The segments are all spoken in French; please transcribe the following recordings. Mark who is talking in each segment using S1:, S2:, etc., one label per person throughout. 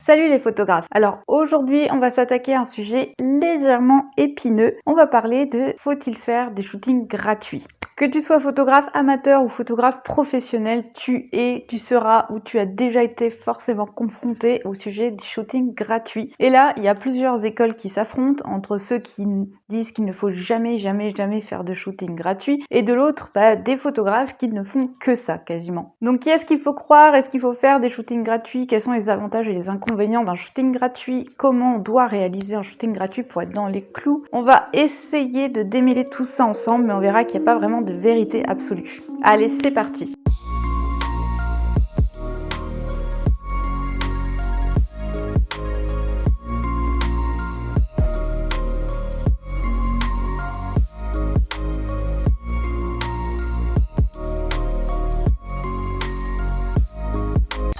S1: Salut les photographes. Alors aujourd'hui on va s'attaquer à un sujet légèrement épineux. On va parler de faut-il faire des shootings gratuits? Que tu sois photographe amateur ou photographe professionnel, tu seras ou tu as déjà été forcément confronté au sujet des shootings gratuits. Et là, il y a plusieurs écoles qui s'affrontent entre ceux qui disent qu'il ne faut jamais faire de shooting gratuit et de l'autre, des photographes qui ne font que ça quasiment. Donc qui est-ce qu'il faut croire? Est-ce qu'il faut faire des shootings gratuits? Quels sont les avantages et les inconvénients d'un shooting gratuit? Comment on doit réaliser un shooting gratuit pour être dans les clous? On va essayer de démêler tout ça ensemble, mais on verra qu'il n'y a pas vraiment de vérité absolue. Allez, c'est parti!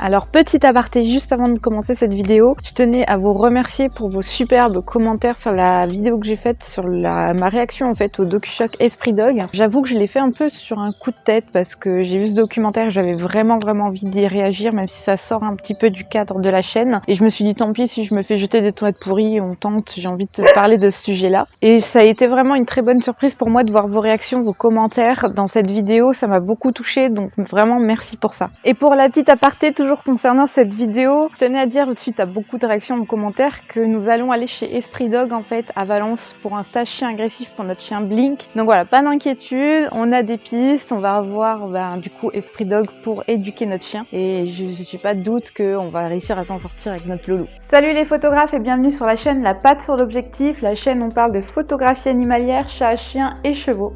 S1: Alors petit aparté juste avant de commencer cette vidéo, je tenais à vous remercier pour vos superbes commentaires sur la vidéo que j'ai faite sur ma réaction en fait au DocuShock Esprit Dog. J'avoue que je l'ai fait un peu sur un coup de tête parce que j'ai vu ce documentaire et j'avais vraiment envie d'y réagir même si ça sort un petit peu du cadre de la chaîne. Et je me suis dit tant pis si je me fais jeter des tomates pourries, on tente, j'ai envie de te parler de ce sujet là. Et ça a été vraiment une très bonne surprise pour moi de voir vos réactions, vos commentaires dans cette vidéo, ça m'a beaucoup touchée donc vraiment merci pour ça. Et pour la petite aparté toujours concernant cette vidéo, je tenais à dire suite à beaucoup de réactions en commentaire que nous allons aller chez Esprit Dog en fait à Valence pour un stage chien agressif pour notre chien Blink. Donc voilà, pas d'inquiétude, on a des pistes, on va avoir du coup Esprit Dog pour éduquer notre chien et je n'ai pas de doute qu'on va réussir à s'en sortir avec notre loulou. Salut les photographes et bienvenue sur la chaîne La Patte sur l'objectif, la chaîne où on parle de photographie animalière, chats, chiens et chevaux.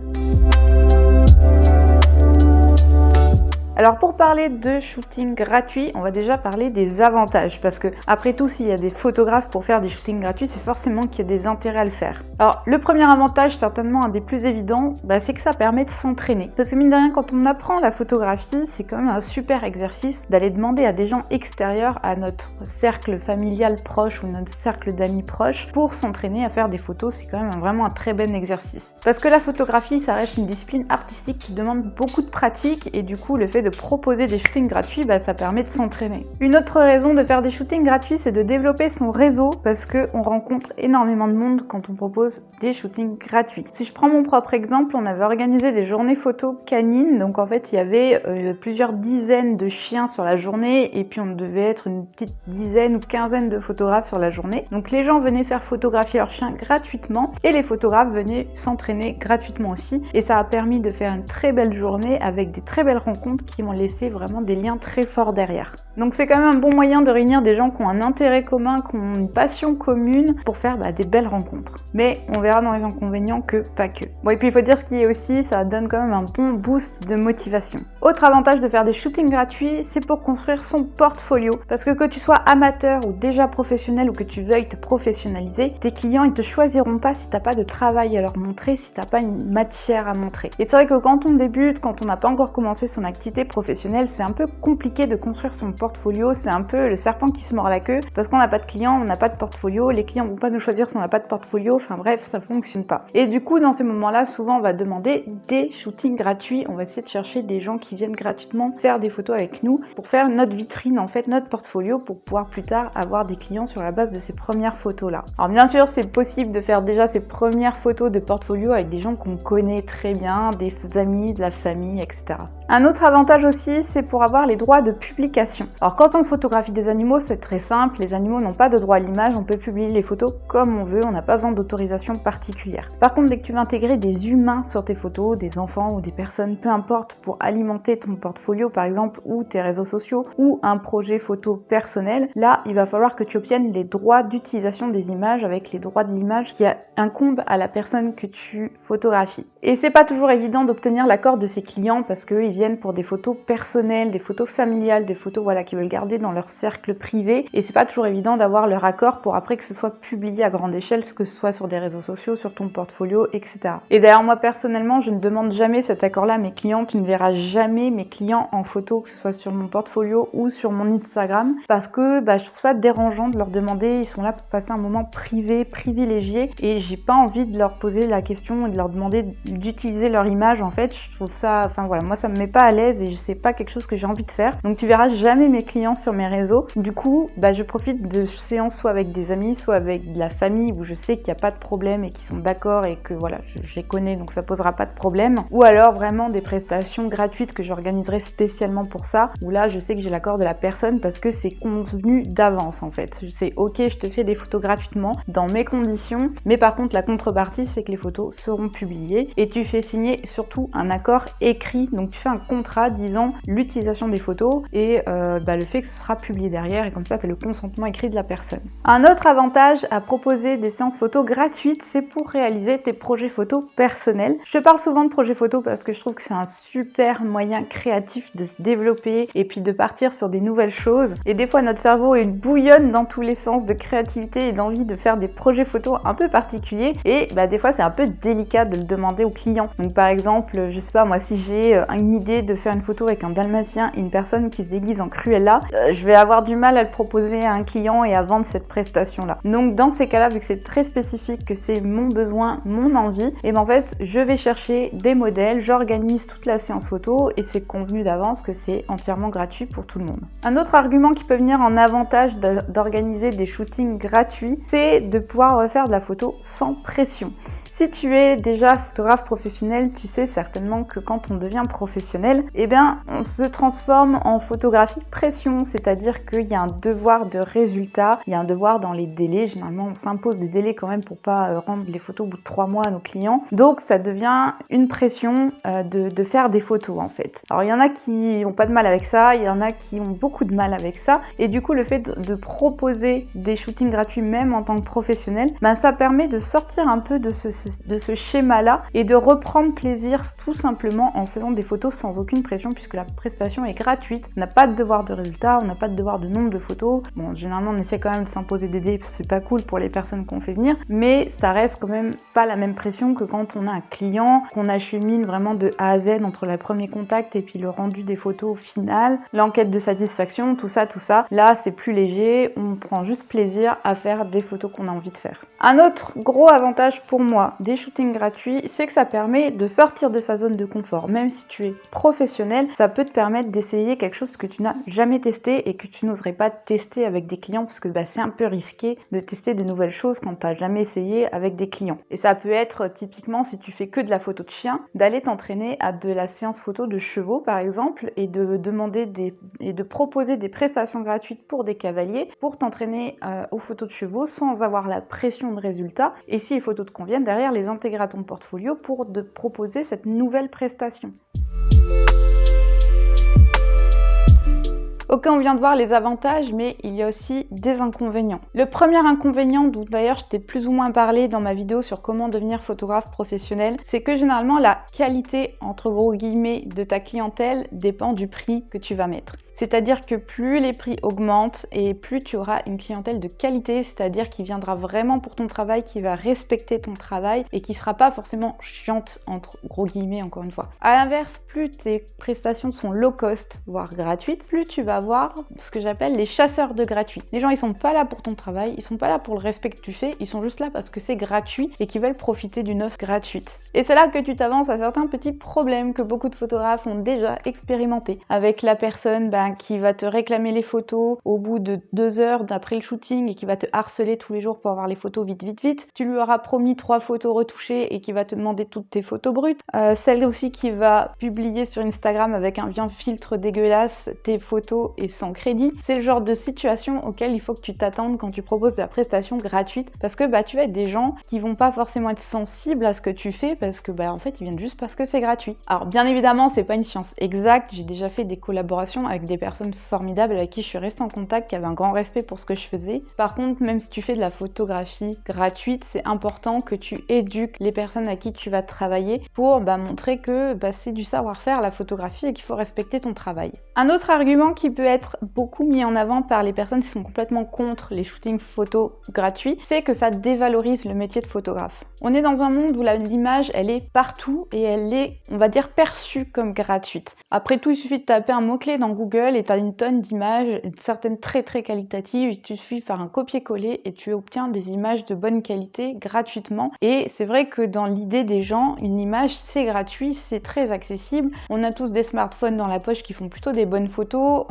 S1: Alors pour parler de shooting gratuit, on va déjà parler des avantages parce que après tout s'il y a des photographes pour faire des shootings gratuits, c'est forcément qu'il y a des intérêts à le faire. Alors le premier avantage, certainement un des plus évidents, c'est que ça permet de s'entraîner. Parce que mine de rien, quand on apprend la photographie, c'est quand même un super exercice d'aller demander à des gens extérieurs à notre cercle familial proche ou notre cercle d'amis proches pour s'entraîner à faire des photos. C'est quand même vraiment un très bon exercice. Parce que la photographie, ça reste une discipline artistique qui demande beaucoup de pratique et du coup le fait de proposer des shootings gratuits, ça permet de s'entraîner. Une autre raison de faire des shootings gratuits, c'est de développer son réseau parce qu'on rencontre énormément de monde quand on propose des shootings gratuits. Si je prends mon propre exemple, on avait organisé des journées photos canines, donc en fait il y avait plusieurs dizaines de chiens sur la journée et puis on devait être une petite dizaine ou quinzaine de photographes sur la journée. Donc les gens venaient faire photographier leurs chiens gratuitement et les photographes venaient s'entraîner gratuitement aussi et ça a permis de faire une très belle journée avec des très belles rencontres qui m'ont laissé vraiment des liens très forts derrière. Donc c'est quand même un bon moyen de réunir des gens qui ont un intérêt commun, qui ont une passion commune pour faire des belles rencontres. Mais on verra dans les inconvénients que pas que. Bon et puis il faut dire ce qui est aussi, ça donne quand même un bon boost de motivation. Autre avantage de faire des shootings gratuits, c'est pour construire son portfolio. Parce que tu sois amateur ou déjà professionnel ou que tu veuilles te professionnaliser, tes clients ils te choisiront pas si t'as pas de travail à leur montrer, si t'as pas une matière à montrer. Et c'est vrai que quand on débute, quand on n'a pas encore commencé son activité professionnelle, c'est un peu compliqué de construire son portfolio, c'est un peu le serpent qui se mord la queue parce qu'on n'a pas de clients, on n'a pas de portfolio, les clients vont pas nous choisir si on n'a pas de portfolio, enfin bref, ça fonctionne pas. Et du coup, dans ces moments-là, souvent on va demander des shootings gratuits, on va essayer de chercher des gens qui viennent gratuitement faire des photos avec nous pour faire notre vitrine, en fait, notre portfolio pour pouvoir plus tard avoir des clients sur la base de ces premières photos-là. Alors bien sûr, c'est possible de faire déjà ces premières photos de portfolio avec des gens qu'on connaît très bien, des amis, de la famille, etc. Un autre avantage aussi, c'est pour avoir les droits de publication. Alors quand on photographie des animaux, c'est très simple, les animaux n'ont pas de droit à l'image, on peut publier les photos comme on veut, on n'a pas besoin d'autorisation particulière. Par contre, dès que tu veux intégrer des humains sur tes photos, des enfants ou des personnes, peu importe, pour alimenter ton portfolio par exemple, ou tes réseaux sociaux, ou un projet photo personnel, là, il va falloir que tu obtiennes les droits d'utilisation des images avec les droits de l'image qui incombent à la personne que tu photographies. Et c'est pas toujours évident d'obtenir l'accord de ses clients parce qu'ils viennent pour des photos personnelles, des photos familiales, des photos qu'ils veulent garder dans leur cercle privé et c'est pas toujours évident d'avoir leur accord pour après que ce soit publié à grande échelle, que ce soit sur des réseaux sociaux, sur ton portfolio, etc. Et d'ailleurs moi personnellement je ne demande jamais cet accord-là à mes clients, tu ne verras jamais mes clients en photo, que ce soit sur mon portfolio ou sur mon Instagram parce que je trouve ça dérangeant de leur demander, ils sont là pour passer un moment privé, privilégié et j'ai pas envie de leur poser la question et de leur demander d'utiliser leur image en fait, je trouve ça, moi ça me met pas à l'aise et c'est pas quelque chose que j'ai envie de faire. Donc tu verras jamais mes clients sur mes réseaux. Du coup, je profite de séances soit avec des amis, soit avec de la famille où je sais qu'il n'y a pas de problème et qu'ils sont d'accord et que voilà, je les connais donc ça posera pas de problème. Ou alors vraiment des prestations gratuites que j'organiserai spécialement pour ça, où là je sais que j'ai l'accord de la personne parce que c'est convenu d'avance en fait. C'est ok, je te fais des photos gratuitement dans mes conditions, mais par contre la contrepartie c'est que les photos seront publiées et tu fais signer surtout un accord écrit, donc tu fais un contrat disant l'utilisation des photos et le fait que ce sera publié derrière et comme ça tu as le consentement écrit de la personne. Un autre avantage à proposer des séances photos gratuites, c'est pour réaliser tes projets photos personnels. Je te parle souvent de projets photos parce que je trouve que c'est un super moyen créatif de se développer et puis de partir sur des nouvelles choses. Et des fois notre cerveau il bouillonne dans tous les sens de créativité et d'envie de faire des projets photos un peu particuliers et des fois c'est un peu délicat de le demander aux clients. Donc par exemple, je sais pas moi, si j'ai une idée de faire une photo avec un dalmatien et une personne qui se déguise en Cruella, je vais avoir du mal à le proposer à un client et à vendre cette prestation là. Donc dans ces cas-là, vu que c'est très spécifique, que c'est mon besoin, mon envie, et en fait je vais chercher des modèles, j'organise toute la séance photo et c'est convenu d'avance que c'est entièrement gratuit pour tout le monde. Un autre argument qui peut venir en avantage d'organiser des shootings gratuits, c'est de pouvoir refaire de la photo sans pression. Si tu es déjà photographe professionnel, tu sais certainement que quand on devient professionnel, on se transforme en photographie pression, c'est-à-dire qu'il y a un devoir de résultat, il y a un devoir dans les délais. Généralement, on s'impose des délais quand même pour pas rendre les photos au bout de 3 mois à nos clients. Donc, ça devient une pression de faire des photos en fait. Alors, il y en a qui n'ont pas de mal avec ça, il y en a qui ont beaucoup de mal avec ça. Et du coup, le fait de proposer des shootings gratuits même en tant que professionnel, ça permet de sortir un peu de ce schéma-là et de reprendre plaisir tout simplement en faisant des photos sans aucune pression puisque la prestation est gratuite. On n'a pas de devoir de résultat, on n'a pas de devoir de nombre de photos. Bon, généralement, on essaie quand même de s'imposer des délais, c'est pas cool pour les personnes qu'on fait venir, mais ça reste quand même pas la même pression que quand on a un client, qu'on achemine vraiment de A à Z entre le premier contact et puis le rendu des photos au final, l'enquête de satisfaction, tout ça. Là, c'est plus léger, on prend juste plaisir à faire des photos qu'on a envie de faire. Un autre gros avantage pour moi des shootings gratuits, c'est que ça permet de sortir de sa zone de confort. Même si tu es professionnel, ça peut te permettre d'essayer quelque chose que tu n'as jamais testé et que tu n'oserais pas tester avec des clients parce que c'est un peu risqué de tester de nouvelles choses quand tu n'as jamais essayé avec des clients. Et ça peut être typiquement, si tu fais que de la photo de chien, d'aller t'entraîner à de la séance photo de chevaux par exemple et de demander et de proposer des prestations gratuites pour des cavaliers pour t'entraîner aux photos de chevaux sans avoir la pression de résultat. Et si les photos te conviennent, derrière les intégrer à ton portfolio pour te proposer cette nouvelle prestation. Ok, on vient de voir les avantages, mais il y a aussi des inconvénients. Le premier inconvénient, dont d'ailleurs je t'ai plus ou moins parlé dans ma vidéo sur comment devenir photographe professionnel, c'est que généralement la qualité, entre gros guillemets, de ta clientèle dépend du prix que tu vas mettre. C'est-à-dire que plus les prix augmentent et plus tu auras une clientèle de qualité, c'est-à-dire qui viendra vraiment pour ton travail, qui va respecter ton travail et qui sera pas forcément chiante entre gros guillemets encore une fois. À l'inverse, plus tes prestations sont low cost, voire gratuites, plus tu vas avoir ce que j'appelle les chasseurs de gratuit. Les gens ils sont pas là pour ton travail, ils sont pas là pour le respect que tu fais, ils sont juste là parce que c'est gratuit et qu'ils veulent profiter d'une offre gratuite. Et c'est là que tu t'avances à certains petits problèmes que beaucoup de photographes ont déjà expérimenté avec la personne qui va te réclamer les photos au bout de 2 heures d'après le shooting et qui va te harceler tous les jours pour avoir les photos vite. Tu lui auras promis 3 photos retouchées et qui va te demander toutes tes photos brutes. Celle aussi qui va publier sur Instagram avec un vieux filtre dégueulasse tes photos et sans crédit. C'est le genre de situation auquel il faut que tu t'attendes quand tu proposes de la prestation gratuite parce que tu vas être des gens qui vont pas forcément être sensibles à ce que tu fais parce que en fait ils viennent juste parce que c'est gratuit. Alors bien évidemment c'est pas une science exacte, j'ai déjà fait des collaborations avec des personnes formidables avec qui je suis restée en contact, qui avaient un grand respect pour ce que je faisais. Par contre, même si tu fais de la photographie gratuite, c'est important que tu éduques les personnes à qui tu vas travailler pour montrer que c'est du savoir-faire la photographie et qu'il faut respecter ton travail. Un autre argument qui peut être beaucoup mis en avant par les personnes qui sont complètement contre les shootings photos gratuits, c'est que ça dévalorise le métier de photographe. On est dans un monde où l'image elle est partout et elle est, on va dire, perçue comme gratuite. Après tout, il suffit de taper un mot-clé dans Google Google et tu as une tonne d'images, certaines très très qualitatives. Il te suffit de faire un copier-coller et tu obtiens des images de bonne qualité gratuitement. Et c'est vrai que dans l'idée des gens, une image c'est gratuit, c'est très accessible. On a tous des smartphones dans la poche qui font plutôt des bonnes photos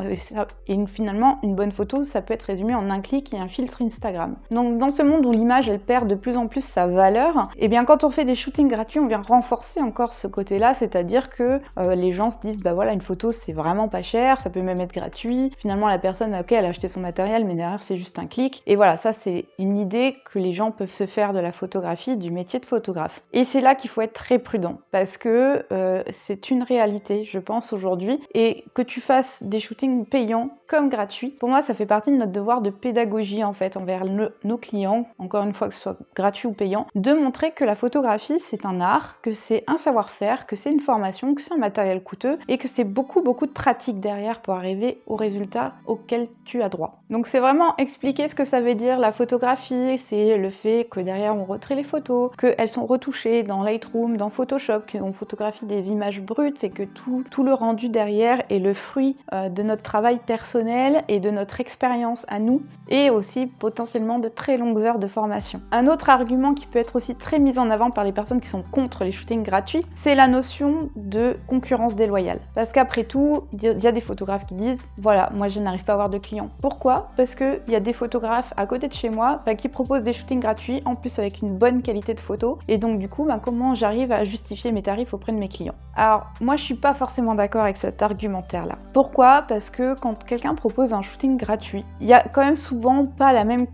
S1: et finalement une bonne photo ça peut être résumé en un clic et un filtre Instagram. Donc dans ce monde où l'image elle perd de plus en plus sa valeur, et bien quand on fait des shootings gratuits on vient renforcer encore ce côté-là, c'est-à-dire que les gens se disent bah voilà, une photo c'est vraiment pas cher, ça peut même être gratuit. Finalement la personne ok elle a acheté son matériel mais derrière c'est juste un clic. Et voilà, ça c'est une idée que les gens peuvent se faire de la photographie, du métier de photographe. Et c'est là qu'il faut être très prudent parce que c'est une réalité je pense aujourd'hui, et que tu fasses des shootings payants comme gratuits, pour moi ça fait partie de notre devoir de pédagogie en fait envers nos clients, encore une fois que ce soit gratuit ou payant, de montrer que la photographie c'est un art, que c'est un savoir-faire, que c'est une formation, que c'est un matériel coûteux et que c'est beaucoup de pratique derrière pour arriver au résultat auquel tu as droit. Donc c'est vraiment expliquer ce que ça veut dire la photographie, c'est le fait que derrière on retrait les photos, qu'elles sont retouchées dans Lightroom, dans Photoshop, qu'on photographie des images brutes et que tout le rendu derrière est le fruit de notre travail personnel et de notre expérience à nous, et aussi potentiellement de très longues heures de formation. Un autre argument qui peut être aussi très mis en avant par les personnes qui sont contre les shootings gratuits, c'est la notion de concurrence déloyale. Parce qu'après tout, il y a des photographes qui disent voilà, moi je n'arrive pas à avoir de clients. Pourquoi ? Parce qu'il y a des photographes à côté de chez moi qui proposent des shootings gratuits, en plus avec une bonne qualité de photo, et donc du coup, comment j'arrive à justifier mes tarifs auprès de mes clients ? Alors, moi je suis pas forcément d'accord avec cet argumentaire-là. Pourquoi ? Parce que quand quelqu'un propose un shooting gratuit, il y a quand même souvent pas la même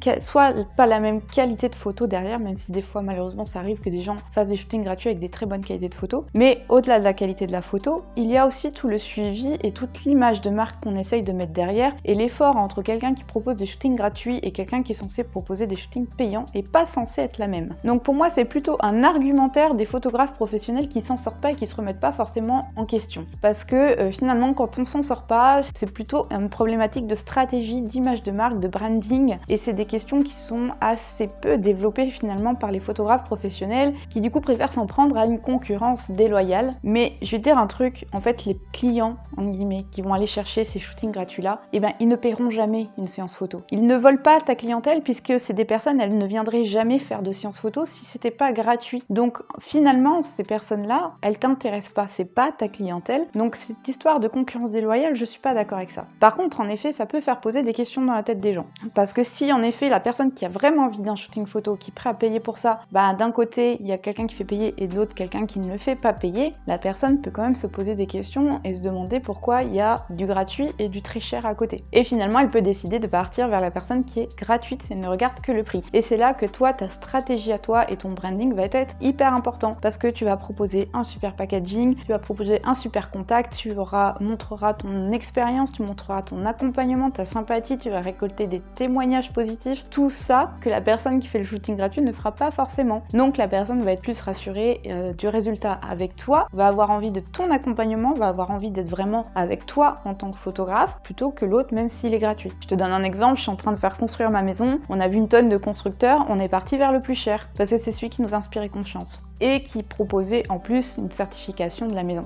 S1: qualité de photo derrière, même si des fois malheureusement ça arrive que des gens fassent des shootings gratuits avec des très bonnes qualités de photos. Mais au-delà de la qualité de la photo, il y a aussi tout le suivi et toute l'image de marque qu'on essaye de mettre derrière, et l'effort entre quelqu'un qui propose des shootings gratuits et quelqu'un qui est censé proposer des shootings payants est pas censé être la même. Donc pour moi c'est plutôt un argumentaire des photographes professionnels qui s'en sortent pas et qui se remettent pas forcément en question. Parce que finalement quand on s'en sort pas, c'est plutôt une problématique de stratégie, d'image de marque, de branding, et c'est des questions qui sont assez peu développées finalement par les photographes professionnels qui du coup préfèrent s'en prendre à une concurrence déloyale. Mais je vais te dire un truc, en fait les clients en guillemets qui vont aller chercher ces shootings gratuits là, ils ne paieront jamais une séance photo. Ils ne volent pas ta clientèle puisque c'est des personnes, elles ne viendraient jamais faire de séance photo si c'était pas gratuit. Donc finalement ces personnes là, elles t'intéressent pas, c'est pas ta clientèle. Donc cette histoire de concurrence déloyale, je suis pas d'accord avec ça. Par contre en effet ça peut faire poser des questions dans la tête des gens. Parce que si en effet la personne qui a vraiment envie d'un shooting photo, qui est prêt à payer pour ça, d'un côté il y a quelqu'un qui fait payer et de l'autre quelqu'un qui ne le fait pas payer, la personne peut quand même se poser des questions et se demander pourquoi il y a du gratuit et du très cher à côté. Et finalement elle peut décider de partir vers la personne qui est gratuite si elle ne regarde que le prix. Et c'est là que toi, ta stratégie à toi et ton branding va être hyper important parce que tu vas proposer un super packaging, tu vas proposer un super contact, tu montreras ton expérience, tu montreras ton accompagnement, ta sympathie, tu vas récolter des témoignages positifs, tout ça que la personne qui fait le shooting gratuit ne fera pas forcément. Donc la personne va être plus rassurée du résultat avec toi, va avoir envie de ton accompagnement, va avoir envie d'être vraiment avec toi en tant que photographe plutôt que l'autre même s'il est gratuit. Je te donne un exemple, je suis en train de faire construire ma maison, on a vu une tonne de constructeurs, on est parti vers le plus cher parce que c'est celui qui nous inspirait confiance et qui proposait en plus une certification de la maison.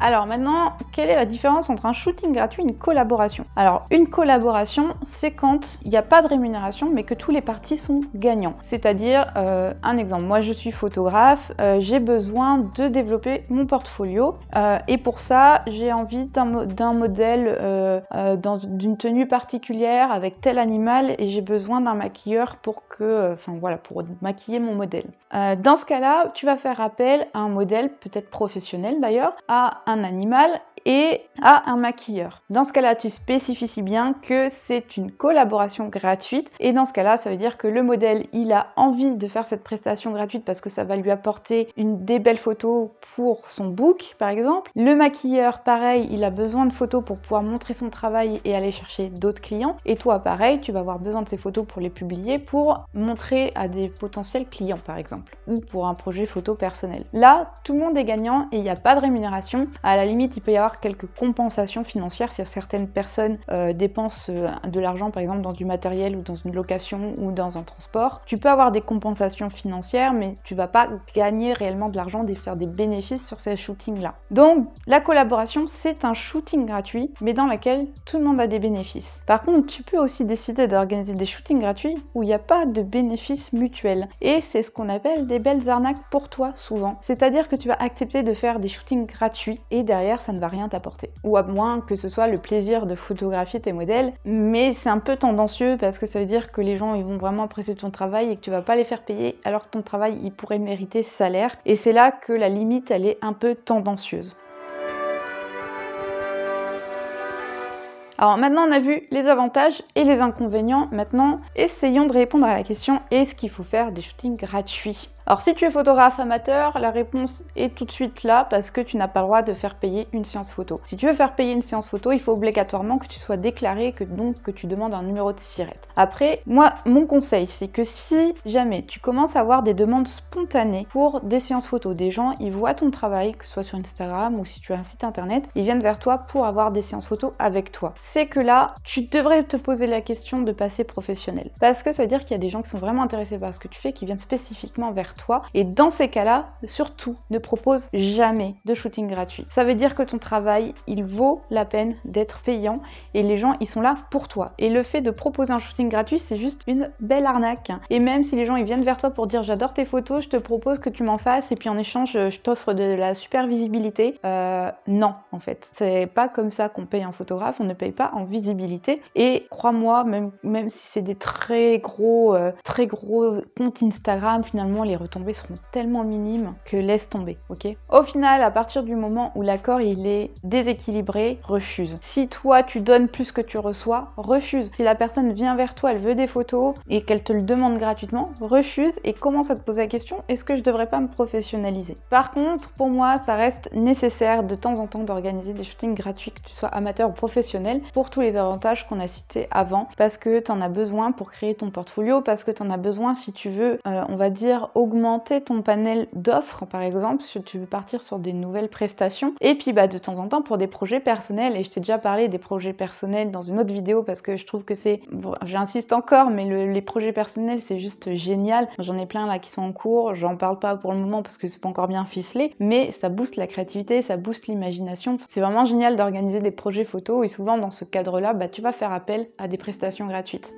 S1: Alors maintenant, quelle est la différence entre un shooting gratuit et une collaboration ? Alors une collaboration, c'est quand il n'y a pas de rémunération mais que tous les parties sont gagnants. C'est-à-dire, un exemple, moi je suis photographe, j'ai besoin de développer mon portfolio et pour ça j'ai envie d'un modèle d'une tenue particulière avec tel animal et j'ai besoin d'un maquilleur pour maquiller mon modèle. Dans ce cas-là, tu vas faire appel à un modèle, peut-être professionnel d'ailleurs, à un animal et à un maquilleur. Dans ce cas-là, tu spécifies bien que c'est une collaboration gratuite et dans ce cas-là, ça veut dire que le modèle, il a envie de faire cette prestation gratuite parce que ça va lui apporter des belles photos pour son book, par exemple. Le maquilleur, pareil, il a besoin de photos pour pouvoir montrer son travail et aller chercher d'autres clients. Et toi, pareil, tu vas avoir besoin de ces photos pour les publier, pour montrer à des potentiels clients, par exemple, ou pour un projet photo personnel. Là, tout le monde est gagnant et il n'y a pas de rémunération. À la limite, il peut y avoir avoir quelques compensations financières si certaines personnes dépensent de l'argent par exemple dans du matériel ou dans une location ou dans un transport. Tu peux avoir des compensations financières, mais tu vas pas gagner réellement de l'argent et faire des bénéfices sur ces shootings-là. Donc la collaboration, c'est un shooting gratuit, mais dans lequel tout le monde a des bénéfices. Par contre, tu peux aussi décider d'organiser des shootings gratuits où il n'y a pas de bénéfices mutuels. Et c'est ce qu'on appelle des belles arnaques pour toi souvent. C'est-à-dire que tu vas accepter de faire des shootings gratuits et derrière, ça ne va rien t'apporter. Ou à moins que ce soit le plaisir de photographier tes modèles, mais c'est un peu tendancieux parce que ça veut dire que les gens ils vont vraiment apprécier ton travail et que tu vas pas les faire payer alors que ton travail il pourrait mériter salaire. Et c'est là que la limite elle est un peu tendancieuse. Alors maintenant on a vu les avantages et les inconvénients, maintenant essayons de répondre à la question est-ce qu'il faut faire des shootings gratuits ? Alors si tu es photographe amateur, la réponse est tout de suite là parce que tu n'as pas le droit de faire payer une séance photo. Si tu veux faire payer une séance photo, il faut obligatoirement que tu sois déclaré, que tu demandes un numéro de SIRET. Après, moi, mon conseil, c'est que si jamais tu commences à avoir des demandes spontanées pour des séances photos, des gens, ils voient ton travail, que ce soit sur Instagram ou si tu as un site internet, ils viennent vers toi pour avoir des séances photos avec toi. C'est que là, tu devrais te poser la question de passer professionnel. Parce que ça veut dire qu'il y a des gens qui sont vraiment intéressés par ce que tu fais, qui viennent spécifiquement vers toi. Et dans ces cas-là, surtout, ne propose jamais de shooting gratuit. Ça veut dire que ton travail, il vaut la peine d'être payant et les gens, ils sont là pour toi. Et le fait de proposer un shooting gratuit, c'est juste une belle arnaque. Et même si les gens, ils viennent vers toi pour dire j'adore tes photos, je te propose que tu m'en fasses et puis en échange, je t'offre de la super visibilité. Non, en fait. C'est pas comme ça qu'on paye un photographe, on ne paye pas en visibilité. Et crois-moi, même si c'est des très gros comptes Instagram, finalement, les retombées seront tellement minimes que laisse tomber, ok ? Au final, à partir du moment où l'accord il est déséquilibré, refuse. Si toi tu donnes plus que tu reçois, refuse. Si la personne vient vers toi, elle veut des photos et qu'elle te le demande gratuitement, refuse et commence à te poser la question, est-ce que je devrais pas me professionnaliser ? Par contre, pour moi, ça reste nécessaire de temps en temps d'organiser des shootings gratuits, que tu sois amateur ou professionnel, pour tous les avantages qu'on a cités avant, parce que tu en as besoin pour créer ton portfolio, parce que tu en as besoin si tu veux, on va dire, augmenter ton panel d'offres, par exemple, si tu veux partir sur des nouvelles prestations. Et puis de temps en temps pour des projets personnels, et je t'ai déjà parlé des projets personnels dans une autre vidéo parce que je trouve que c'est, j'insiste encore, mais les projets personnels c'est juste génial. J'en ai plein là qui sont en cours, j'en parle pas pour le moment parce que c'est pas encore bien ficelé, mais ça booste la créativité, ça booste l'imagination. C'est vraiment génial d'organiser des projets photos et souvent dans ce cadre-là, tu vas faire appel à des prestations gratuites.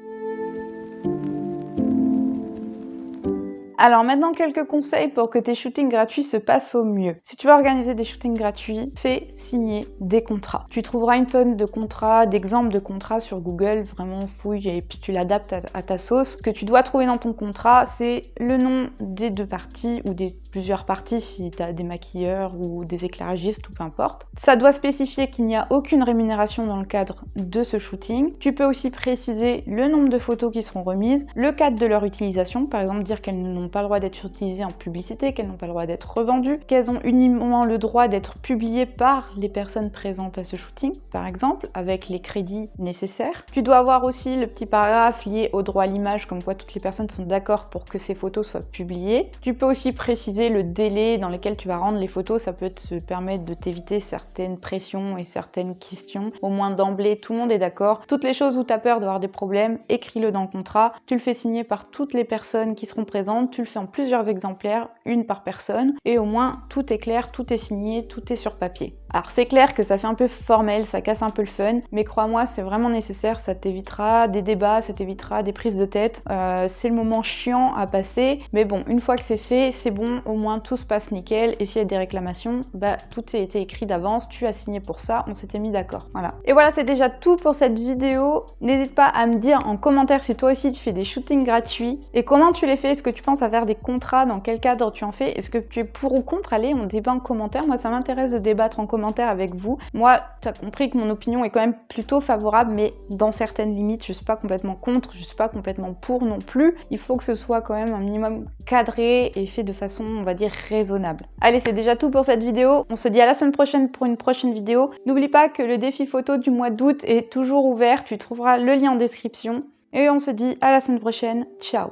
S1: Alors maintenant, quelques conseils pour que tes shootings gratuits se passent au mieux. Si tu veux organiser des shootings gratuits, fais signer des contrats. Tu trouveras une tonne de contrats, d'exemples de contrats sur Google, vraiment fouille et puis tu l'adaptes à ta sauce. Ce que tu dois trouver dans ton contrat, c'est le nom des deux parties ou des plusieurs parties si tu as des maquilleurs ou des éclairagistes ou peu importe. Ça doit spécifier qu'il n'y a aucune rémunération dans le cadre de ce shooting. Tu peux aussi préciser le nombre de photos qui seront remises, le cadre de leur utilisation, par exemple dire qu'elles n'ont pas le droit d'être utilisées en publicité, qu'elles n'ont pas le droit d'être revendues, qu'elles ont uniquement le droit d'être publiées par les personnes présentes à ce shooting, par exemple, avec les crédits nécessaires. Tu dois avoir aussi le petit paragraphe lié au droit à l'image, comme quoi toutes les personnes sont d'accord pour que ces photos soient publiées. Tu peux aussi préciser le délai dans lequel tu vas rendre les photos, ça peut te permettre de t'éviter certaines pressions et certaines questions. Au moins d'emblée, tout le monde est d'accord. Toutes les choses où tu as peur d'avoir des problèmes, écris-le dans le contrat. Tu le fais signer par toutes les personnes qui seront présentes. Tu le fais en plusieurs exemplaires, une par personne, et au moins tout est clair, tout est signé, tout est sur papier. Alors c'est clair que ça fait un peu formel, ça casse un peu le fun, mais crois-moi, c'est vraiment nécessaire, ça t'évitera des débats, ça t'évitera des prises de tête. C'est le moment chiant à passer, mais bon, une fois que c'est fait, c'est bon, au moins tout se passe nickel, et s'il y a des réclamations, tout a été écrit d'avance, tu as signé pour ça, on s'était mis d'accord. Voilà. Et voilà, c'est déjà tout pour cette vidéo. N'hésite pas à me dire en commentaire si toi aussi tu fais des shootings gratuits, et comment tu les fais, est-ce que tu penses à faire des contrats, dans quel cadre tu en fais, est-ce que tu es pour ou contre? Allez, on débat en commentaire, moi ça m'intéresse de débattre en commentaire avec vous. Moi, tu as compris que mon opinion est quand même plutôt favorable, mais dans certaines limites, je suis pas complètement contre, je suis pas complètement pour non plus. Il faut que ce soit quand même un minimum cadré et fait de façon, on va dire, raisonnable. Allez, c'est déjà tout pour cette vidéo. On se dit à la semaine prochaine pour une prochaine vidéo. N'oublie pas que le défi photo du mois d'août est toujours ouvert, tu trouveras le lien en description. Et on se dit à la semaine prochaine. Ciao!